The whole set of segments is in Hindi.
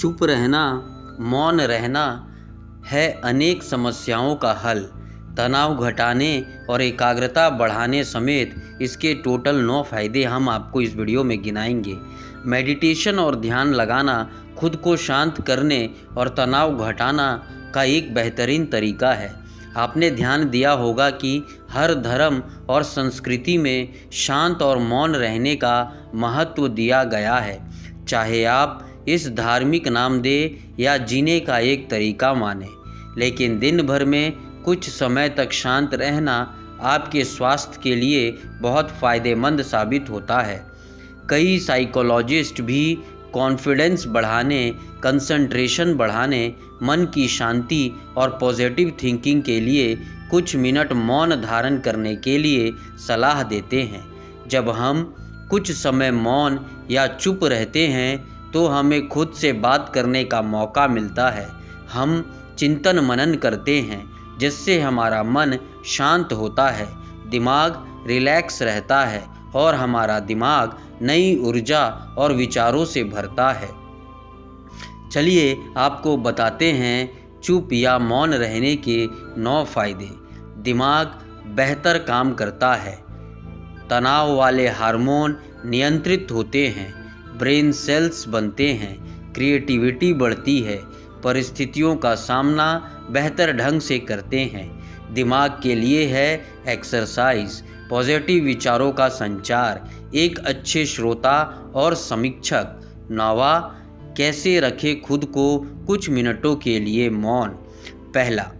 चुप रहना, मौन रहना है अनेक समस्याओं का हल। तनाव घटाने और एकाग्रता बढ़ाने समेत इसके टोटल 9 फायदे हम आपको इस वीडियो में गिनाएंगे। मेडिटेशन और ध्यान लगाना खुद को शांत करने और तनाव घटाना का एक बेहतरीन तरीका है। आपने ध्यान दिया होगा कि हर धर्म और संस्कृति में शांत और मौन रहने का महत्व दिया गया है, चाहे आप इस धार्मिक नामदेह या जीने का एक तरीका माने। लेकिन दिन भर में कुछ समय तक शांत रहना आपके स्वास्थ्य के लिए बहुत फ़ायदेमंद साबित होता है। कई साइकोलॉजिस्ट भी कॉन्फिडेंस बढ़ाने, कंसंट्रेशन बढ़ाने, मन की शांति और पॉजिटिव थिंकिंग के लिए कुछ मिनट मौन धारण करने के लिए सलाह देते हैं। जब हम कुछ समय मौन या चुप रहते हैं तो हमें खुद से बात करने का मौका मिलता है। हम चिंतन मनन करते हैं जिससे हमारा मन शांत होता है, दिमाग रिलैक्स रहता है और हमारा दिमाग नई ऊर्जा और विचारों से भरता है। चलिए आपको बताते हैं चुप या मौन रहने के 9 फायदे। दिमाग बेहतर काम करता है, तनाव वाले हार्मोन नियंत्रित होते हैं, ब्रेन सेल्स बनते हैं, क्रिएटिविटी बढ़ती है, परिस्थितियों का सामना बेहतर ढंग से करते हैं। दिमाग के लिए है एक्सरसाइज, पॉजिटिव विचारों का संचार, एक अच्छे श्रोता और समीक्षक। 9वां, कैसे रखें खुद को कुछ मिनटों के लिए मौन। पहला,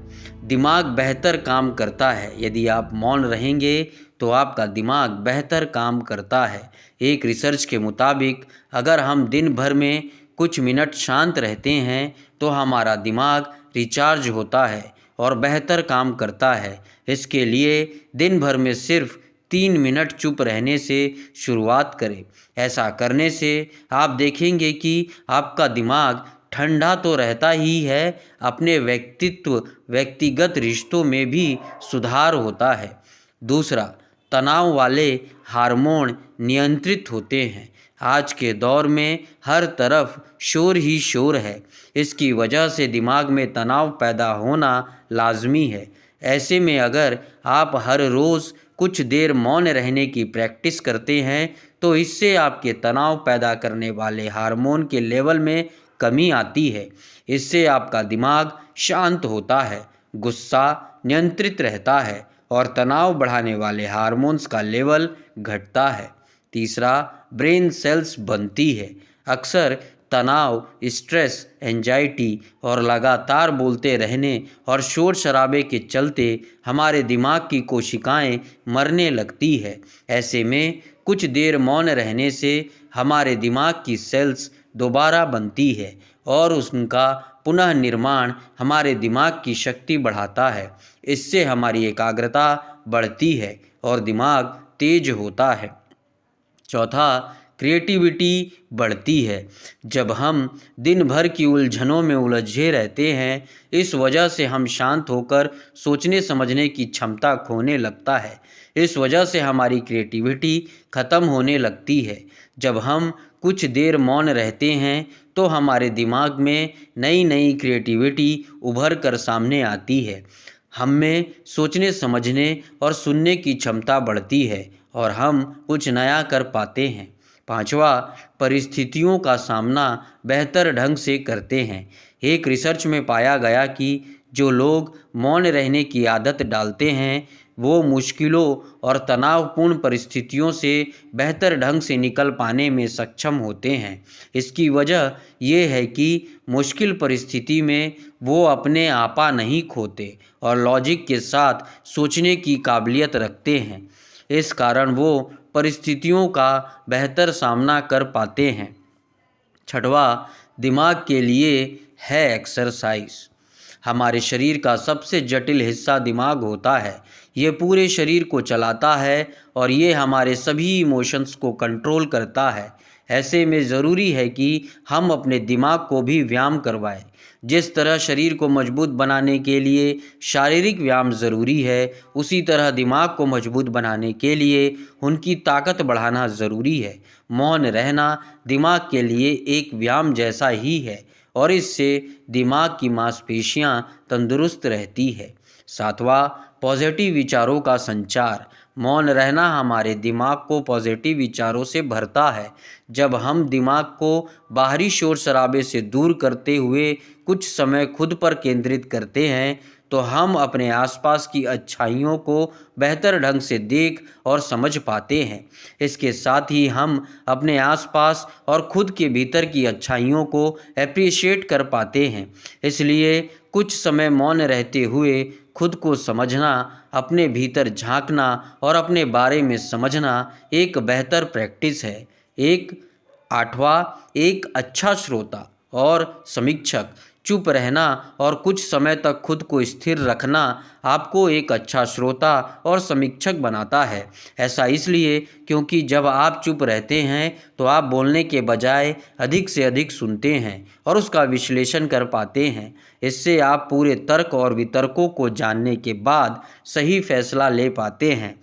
दिमाग बेहतर काम करता है। यदि आप मौन रहेंगे तो आपका दिमाग बेहतर काम करता है। एक रिसर्च के मुताबिक अगर हम दिन भर में कुछ मिनट शांत रहते हैं तो हमारा दिमाग रिचार्ज होता है और बेहतर काम करता है। इसके लिए दिन भर में सिर्फ 3 मिनट चुप रहने से शुरुआत करें। ऐसा करने से आप देखेंगे कि आपका दिमाग ठंडा तो रहता ही है, अपने व्यक्तिगत रिश्तों में भी सुधार होता है। दूसरा, तनाव वाले हार्मोन नियंत्रित होते हैं। आज के दौर में हर तरफ शोर ही शोर है। इसकी वजह से दिमाग में तनाव पैदा होना लाजमी है। ऐसे में अगर आप हर रोज़ कुछ देर मौन रहने की प्रैक्टिस करते हैं तो इससे आपके तनाव पैदा करने वाले हार्मोन के लेवल में कमी आती है। इससे आपका दिमाग शांत होता है, गुस्सा नियंत्रित रहता है और तनाव बढ़ाने वाले हार्मोन्स का लेवल घटता है। तीसरा, ब्रेन सेल्स बनती है। अक्सर तनाव, स्ट्रेस, एंजाइटी और लगातार बोलते रहने और शोर शराबे के चलते हमारे दिमाग की कोशिकाएं मरने लगती है। ऐसे में कुछ देर मौन रहने से हमारे दिमाग की सेल्स दोबारा बनती है और उनका पुनः निर्माण हमारे दिमाग की शक्ति बढ़ाता है। इससे हमारी एकाग्रता बढ़ती है और दिमाग तेज होता है। चौथा, क्रिएटिविटी बढ़ती है। जब हम दिन भर की उलझनों में उलझे रहते हैं, इस वजह से हम शांत होकर सोचने समझने की क्षमता खोने लगता है। इस वजह से हमारी क्रिएटिविटी ख़त्म होने लगती है। जब हम कुछ देर मौन रहते हैं तो हमारे दिमाग में नई नई क्रिएटिविटी उभर कर सामने आती है। हम में सोचने समझने और सुनने की क्षमता बढ़ती है और हम कुछ नया कर पाते हैं। 5वां, परिस्थितियों का सामना बेहतर ढंग से करते हैं। एक रिसर्च में पाया गया कि जो लोग मौन रहने की आदत डालते हैं वो मुश्किलों और तनावपूर्ण परिस्थितियों से बेहतर ढंग से निकल पाने में सक्षम होते हैं। इसकी वजह यह है कि मुश्किल परिस्थिति में वो अपने आपा नहीं खोते और लॉजिक के साथ सोचने की काबिलियत रखते हैं। इस कारण वो परिस्थितियों का बेहतर सामना कर पाते हैं। 6वां, दिमाग के लिए है एक्सरसाइज। हमारे शरीर का सबसे जटिल हिस्सा दिमाग होता है। ये पूरे शरीर को चलाता है और ये हमारे सभी इमोशंस को कंट्रोल करता है। ऐसे में ज़रूरी है कि हम अपने दिमाग को भी व्यायाम करवाएं। जिस तरह शरीर को मजबूत बनाने के लिए शारीरिक व्यायाम ज़रूरी है, उसी तरह दिमाग को मजबूत बनाने के लिए उनकी ताकत बढ़ाना ज़रूरी है। मौन रहना दिमाग के लिए एक व्यायाम जैसा ही है और इससे दिमाग की मांसपेशियां तंदुरुस्त रहती है। सातवां, पॉजिटिव विचारों का संचार। मौन रहना हमारे दिमाग को पॉजिटिव विचारों से भरता है। जब हम दिमाग को बाहरी शोर शराबे से दूर करते हुए कुछ समय खुद पर केंद्रित करते हैं तो हम अपने आसपास की अच्छाइयों को बेहतर ढंग से देख और समझ पाते हैं। इसके साथ ही हम अपने आसपास और खुद के भीतर की अच्छाइयों को एप्रिशिएट कर पाते हैं। इसलिए कुछ समय मौन रहते हुए खुद को समझना, अपने भीतर झांकना और अपने बारे में समझना एक बेहतर प्रैक्टिस है। आठवां, एक अच्छा श्रोता और समीक्षक। चुप रहना और कुछ समय तक खुद को स्थिर रखना आपको एक अच्छा श्रोता और समीक्षक बनाता है। ऐसा इसलिए क्योंकि जब आप चुप रहते हैं तो आप बोलने के बजाय अधिक से अधिक सुनते हैं और उसका विश्लेषण कर पाते हैं। इससे आप पूरे तर्क और वितर्कों को जानने के बाद सही फैसला ले पाते हैं।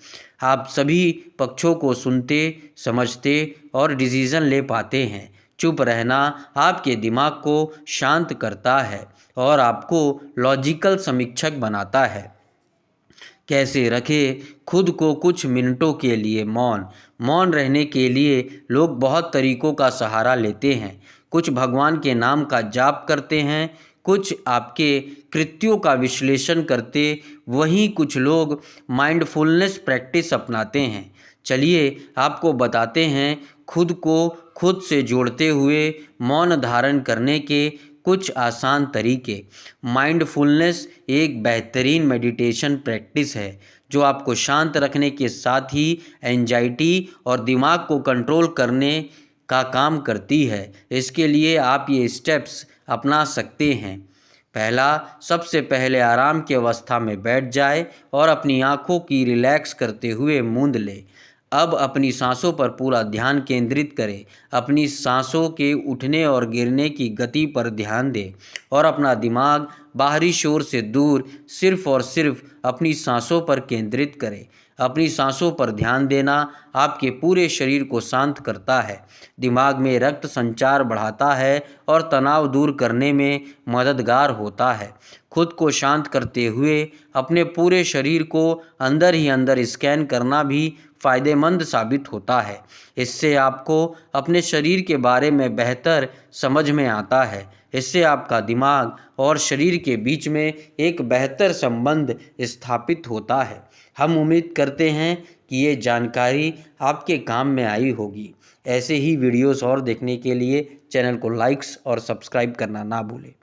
आप सभी पक्षों को सुनते, समझते और डिसीजन ले पाते हैं। चुप रहना आपके दिमाग को शांत करता है और आपको लॉजिकल समीक्षक बनाता है। कैसे रखें खुद को कुछ मिनटों के लिए मौन रहने के लिए लोग बहुत तरीकों का सहारा लेते हैं। कुछ भगवान के नाम का जाप करते हैं, कुछ आपके कृत्यों का विश्लेषण करते, वहीं कुछ लोग माइंडफुलनेस प्रैक्टिस अपनाते हैं। चलिए आपको बताते हैं खुद को खुद से जोड़ते हुए मौन धारण करने के कुछ आसान तरीके। माइंडफुलनेस एक बेहतरीन मेडिटेशन प्रैक्टिस है जो आपको शांत रखने के साथ ही एंजाइटी और दिमाग को कंट्रोल करने का काम करती है। इसके लिए आप ये स्टेप्स अपना सकते हैं। पहला, सबसे पहले आराम की अवस्था में बैठ जाए और अपनी आँखों की रिलैक्स करते हुए मूंद ले। अब अपनी सांसों पर पूरा ध्यान केंद्रित करें। अपनी सांसों के उठने और गिरने की गति पर ध्यान दें और अपना दिमाग बाहरी शोर से दूर सिर्फ और सिर्फ अपनी सांसों पर केंद्रित करें। अपनी सांसों पर ध्यान देना आपके पूरे शरीर को शांत करता है, दिमाग में रक्त संचार बढ़ाता है और तनाव दूर करने में मददगार होता है। खुद को शांत करते हुए अपने पूरे शरीर को अंदर ही अंदर स्कैन करना भी फ़ायदेमंद साबित होता है। इससे आपको अपने शरीर के बारे में बेहतर समझ में आता है। इससे आपका दिमाग और शरीर के बीच में एक बेहतर संबंध स्थापित होता है। हम उम्मीद करते हैं कि ये जानकारी आपके काम में आई होगी। ऐसे ही वीडियोस और देखने के लिए चैनल को लाइक्स और सब्सक्राइब करना ना भूलें।